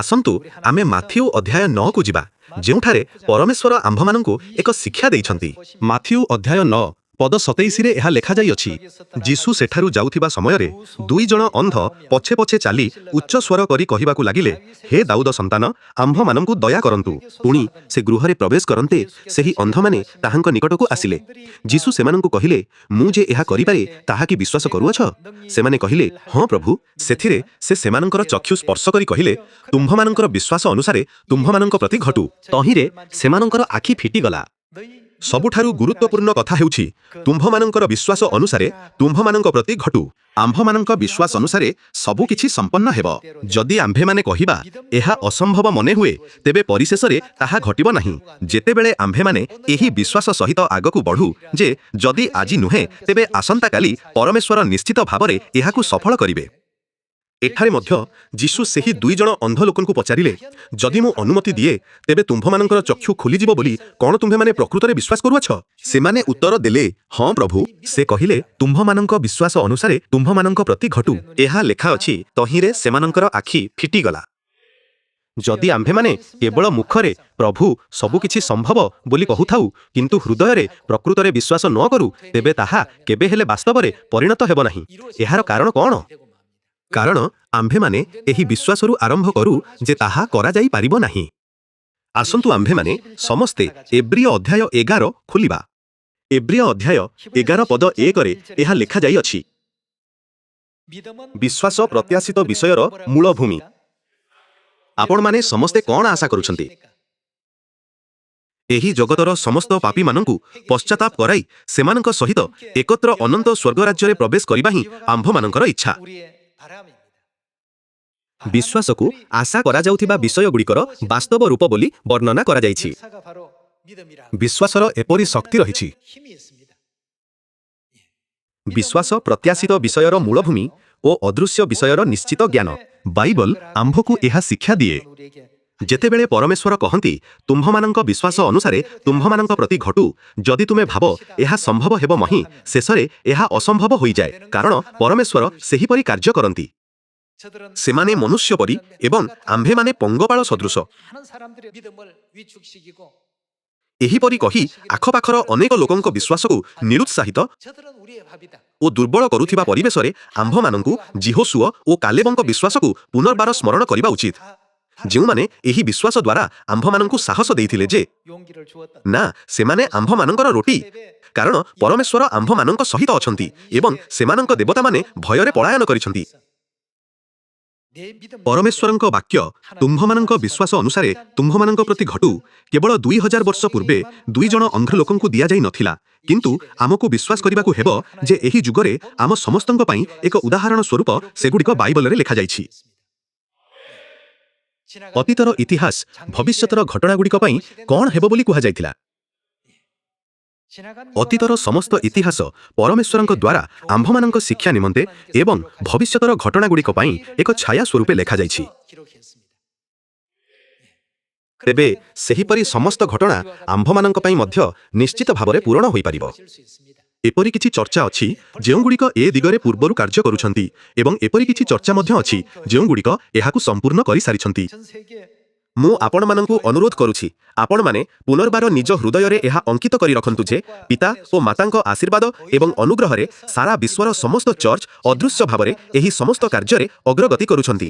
ଆସନ୍ତୁ ଆମେ ମାଥିଉ ଅଧ୍ୟାୟ 9 କୁ ଯିବା, ଯେଉଁଠାରେ ପରମେଶ୍ୱର ଆମ୍ଭମାନଙ୍କୁ ଏକ ଶିକ୍ଷା ଦେଇଛନ୍ତି। ମାଥିଉ ଅଧ୍ୟାୟ 9 ପଦ 27ରେ ଏହା ଲେଖାଯାଇଅଛି, ଯୀଶୁ ସେଠାରୁ ଯାଉଥିବା ସମୟରେ 2 ଜଣ ଅନ୍ଧ ପଛେ ପଛେ ଚାଲି ଉଚ୍ଚ ସ୍ୱର କରି କହିବାକୁ ଲାଗିଲେ, ହେ ଦାଉଦ ସନ୍ତାନ, ଆମ୍ଭମାନଙ୍କୁ ଦୟା କରନ୍ତୁ। ପୁଣି ସେ ଗୃହରେ ପ୍ରବେଶ କରନ୍ତେ ସେହି ଅନ୍ଧମାନେ ତାହାଙ୍କ ନିକଟକୁ ଆସିଲେ। ଯୀଶୁ ସେମାନଙ୍କୁ କହିଲେ, ମୁଁ ଯେ ଏହା କରିପାରେ ତାହା କି ବିଶ୍ୱାସ କରୁଅଛ? ସେମାନେ କହିଲେ, ହଁ ପ୍ରଭୁ। ସେଥିରେ ସେ ସେମାନଙ୍କର ଚକ୍ଷୁ ସ୍ପର୍ଶ କରି କହିଲେ, ତୁମ୍ଭମାନଙ୍କର ବିଶ୍ୱାସ ଅନୁସାରେ ତୁମ୍ଭମାନଙ୍କ ପ୍ରତି ଘଟୁ। ତହିଁରେ ସେମାନଙ୍କର ଆଖି ଫିଟିଗଲା। ସବୁଠାରୁ ଗୁରୁତ୍ୱପୂର୍ଣ୍ଣ କଥା ହେଉଛି, ତୁମ୍ଭମାନଙ୍କର ବିଶ୍ୱାସ ଅନୁସାରେ ତୁମ୍ଭମାନଙ୍କ ପ୍ରତି ଘଟୁ। ଆମ୍ଭମାନଙ୍କ ବିଶ୍ୱାସ ଅନୁସାରେ ସବୁକିଛି ସମ୍ପନ୍ନ ହେବ। ଯଦି ଆମ୍ଭେମାନେ କହିବା ଏହା ଅସମ୍ଭବ ମନେ ହୁଏ, ତେବେ ପରିଶେଷରେ ତାହା ଘଟିବ ନାହିଁ। ଯେତେବେଳେ ଆମ୍ଭେମାନେ ଏହି ବିଶ୍ୱାସ ସହିତ ଆଗକୁ ବଢ଼ୁ ଯେ ଯଦି ଆଜି ନୁହେଁ ତେବେ ଆସନ୍ତାକାଲି ପରମେଶ୍ୱର ନିଶ୍ଚିତ ଭାବରେ ଏହାକୁ ସଫଳ କରିବେ। ଏଠାରେ ମଧ୍ୟ ଯୀଶୁ ସେହି 2 ଜଣ ଅନ୍ଧ ଲୋକଙ୍କୁ ପଚାରିଲେ, ଯଦି ମୁଁ ଅନୁମତି ଦିଏ ତେବେ ତୁମ୍ଭମାନଙ୍କର ଚକ୍ଷୁ ଖୋଲିଯିବ ବୋଲି କଣ ତୁମ୍ଭେମାନେ ପ୍ରକୃତରେ ବିଶ୍ୱାସ କରୁଅଛ? ସେମାନେ ଉତ୍ତର ଦେଲେ, ହଁ ପ୍ରଭୁ। ସେ କହିଲେ, ତୁମ୍ଭମାନଙ୍କ ବିଶ୍ୱାସ ଅନୁସାରେ ତୁମ୍ଭମାନଙ୍କ ପ୍ରତି ଘଟୁ। ଏହା ଲେଖା ଅଛି, ତହିଁରେ ସେମାନଙ୍କର ଆଖି ଫିଟିଗଲା। ଯଦି ଆମ୍ଭେମାନେ କେବଳ ମୁଖରେ ପ୍ରଭୁ ସବୁକିଛି ସମ୍ଭବ ବୋଲି କହୁଥାଉ, କିନ୍ତୁ ହୃଦୟରେ ପ୍ରକୃତରେ ବିଶ୍ୱାସ ନ କରୁ, ତେବେ ତାହା କେବେ ହେଲେ ବାସ୍ତବରେ ପରିଣତ ହେବ ନାହିଁ। ଏହାର କାରଣ କଣ? କାରଣ ଆମ୍ଭେମାନେ ଏହି ବିଶ୍ୱାସରୁ ଆରମ୍ଭ କରୁ ଯେ ତାହା କରାଯାଇପାରିବ ନାହିଁ। ଆସନ୍ତୁ ଆମ୍ଭେମାନେ ସମସ୍ତେ ଏବ୍ରିୟ ଅଧ୍ୟାୟ 11 ଖୋଲିବା। ଏବ୍ରିୟ ଅଧ୍ୟାୟ 11 ପଦ 1ରେ ଏହା ଲେଖାଯାଇଅଛି, ବିଶ୍ୱାସ ପ୍ରତ୍ୟାଶିତ ବିଷୟର ମୂଳଭୂମି। ଆପଣମାନେ ସମସ୍ତେ କଣ ଆଶା କରୁଛନ୍ତି? ଏହି ଜଗତର ସମସ୍ତ ପାପୀମାନଙ୍କୁ ପଶ୍ଚାତାପ କରାଇ ସେମାନଙ୍କ ସହିତ ଏକତ୍ର ଅନନ୍ତ ସ୍ୱର୍ଗରାଜ୍ୟରେ ପ୍ରବେଶ କରିବା ହିଁ ଆମ୍ଭମାନଙ୍କର ଇଚ୍ଛା। ବିଶ୍ୱାସକୁ ଆଶା କରାଯାଉଥିବା ବିଷୟଗୁଡ଼ିକର ବାସ୍ତବ ରୂପ ବୋଲି ବର୍ଣ୍ଣନା କରାଯାଇଛି। ବିଶ୍ୱାସର ଏପରି ଶକ୍ତି ରହିଛି। ବିଶ୍ୱାସ ପ୍ରତ୍ୟାଶିତ ବିଷୟର ମୂଳଭୂମି ଓ ଅଦୃଶ୍ୟ ବିଷୟର ନିଶ୍ଚିତ ଜ୍ଞାନ। ବାଇବଲ ଆମ୍ଭକୁ ଏହା ଶିକ୍ଷା ଦିଏ। ଯେତେବେଳେ ପରମେଶ୍ୱର କହନ୍ତି, ତୁମ୍ଭମାନଙ୍କ ବିଶ୍ୱାସ ଅନୁସାରେ ତୁମ୍ଭମାନଙ୍କ ପ୍ରତି ଘଟୁ, ଯଦି ତୁମେ ଭାବ ଏହା ସମ୍ଭବ ହେବ ମହିଁ, ଶେଷରେ ଏହା ଅସମ୍ଭବ ହୋଇଯାଏ। କାରଣ ପରମେଶ୍ୱର ସେହିପରି କାର୍ଯ୍ୟ କରନ୍ତି। ସେମାନେ ମନୁଷ୍ୟ ପରି ଏବଂ ଆମ୍ଭେମାନେ ପଙ୍ଗପାଳ ସଦୃଶ। ଏହିପରି କହି ଆଖପାଖର ଅନେକ ଲୋକଙ୍କ ବିଶ୍ୱାସକୁ ନିରୁତ୍ସାହିତ ଓ ଦୁର୍ବଳ କରୁଥିବା ପରିବେଶରେ ଆମ୍ଭମାନଙ୍କୁ ଜିହୋଶୁଅ ଓ କାଲେବଙ୍କ ବିଶ୍ୱାସକୁ ପୁନର୍ବାର ସ୍ମରଣ କରିବା ଉଚିତ, ଯେଉଁମାନେ ଏହି ବିଶ୍ୱାସ ଦ୍ୱାରା ଆମ୍ଭମାନଙ୍କୁ ସାହସ ଦେଇଥିଲେ ଯେ ନା, ସେମାନେ ଆମ୍ଭମାନଙ୍କର ରୋଟି। କାରଣ ପରମେଶ୍ୱର ଆମ୍ଭମାନଙ୍କ ସହିତ ଅଛନ୍ତି ଏବଂ ସେମାନଙ୍କ ଦେବତାମାନେ ଭୟରେ ପଳାୟନ କରିଛନ୍ତି। ପରମେଶ୍ୱରଙ୍କ ବାକ୍ୟ ତୁମ୍ଭମାନଙ୍କ ବିଶ୍ୱାସ ଅନୁସାରେ ତୁମ୍ଭମାନଙ୍କ ପ୍ରତି ଘଟୁ କେବଳ 2000 ବର୍ଷ ପୂର୍ବେ 2 ଜଣ ଅନ୍ଧ ଲୋକଙ୍କୁ ଦିଆଯାଇ ନଥିଲା, କିନ୍ତୁ ଆମକୁ ବିଶ୍ୱାସ କରିବାକୁ ହେବ ଯେ ଏହି ଯୁଗରେ ଆମ ସମସ୍ତଙ୍କ ପାଇଁ ଏକ ଉଦାହରଣ ସ୍ୱରୂପ ସେଗୁଡ଼ିକ ବାଇବଲରେ ଲେଖାଯାଇଛି। ଅତୀତର ଇତିହାସ ଭବିଷ୍ୟତର ଘଟଣାଗୁଡ଼ିକ ପାଇଁ କଣ ହେବ ବୋଲି କୁହାଯାଇଥିଲା। ଅତୀତର ସମସ୍ତ ଇତିହାସ ପରମେଶ୍ୱରଙ୍କ ଦ୍ୱାରା ଆମ୍ଭମାନଙ୍କ ଶିକ୍ଷା ନିମନ୍ତେ ଏବଂ ଭବିଷ୍ୟତର ଘଟଣାଗୁଡ଼ିକ ପାଇଁ ଏକ ଛାୟା ସ୍ୱରୂପେ ଲେଖାଯାଇଛି। ତେବେ ସେହିପରି ସମସ୍ତ ଘଟଣା ଆମ୍ଭମାନଙ୍କ ପାଇଁ ମଧ୍ୟ ନିଶ୍ଚିତ ଭାବରେ ପୂରଣ ହୋଇପାରିବ। ଏପରି କିଛି ଚର୍ଚ୍ଚା ଅଛି ଯେଉଁଗୁଡ଼ିକ ଏ ଦିଗରେ ପୂର୍ବରୁ କାର୍ଯ୍ୟ କରୁଛନ୍ତି ଏବଂ ଏପରି କିଛି ଚର୍ଚ୍ଚା ମଧ୍ୟ ଅଛି ଯେଉଁଗୁଡ଼ିକ ଏହାକୁ ସମ୍ପୂର୍ଣ୍ଣ କରିସାରିଛନ୍ତି। ମୁଁ ଆପଣମାନଙ୍କୁ ଅନୁରୋଧ କରୁଛି, ଆପଣମାନେ ପୁନର୍ବାର ନିଜ ହୃଦୟରେ ଏହା ଅଙ୍କିତ କରି ରଖନ୍ତୁ ଯେ ପିତା ଓ ମାତାଙ୍କ ଆଶୀର୍ବାଦ ଏବଂ ଅନୁଗ୍ରହରେ ସାରା ବିଶ୍ୱର ସମସ୍ତ ଚର୍ଚ୍ଚ ଅଦୃଶ୍ୟ ଭାବରେ ଏହି ସମସ୍ତ କାର୍ଯ୍ୟରେ ଅଗ୍ରଗତି କରୁଛନ୍ତି।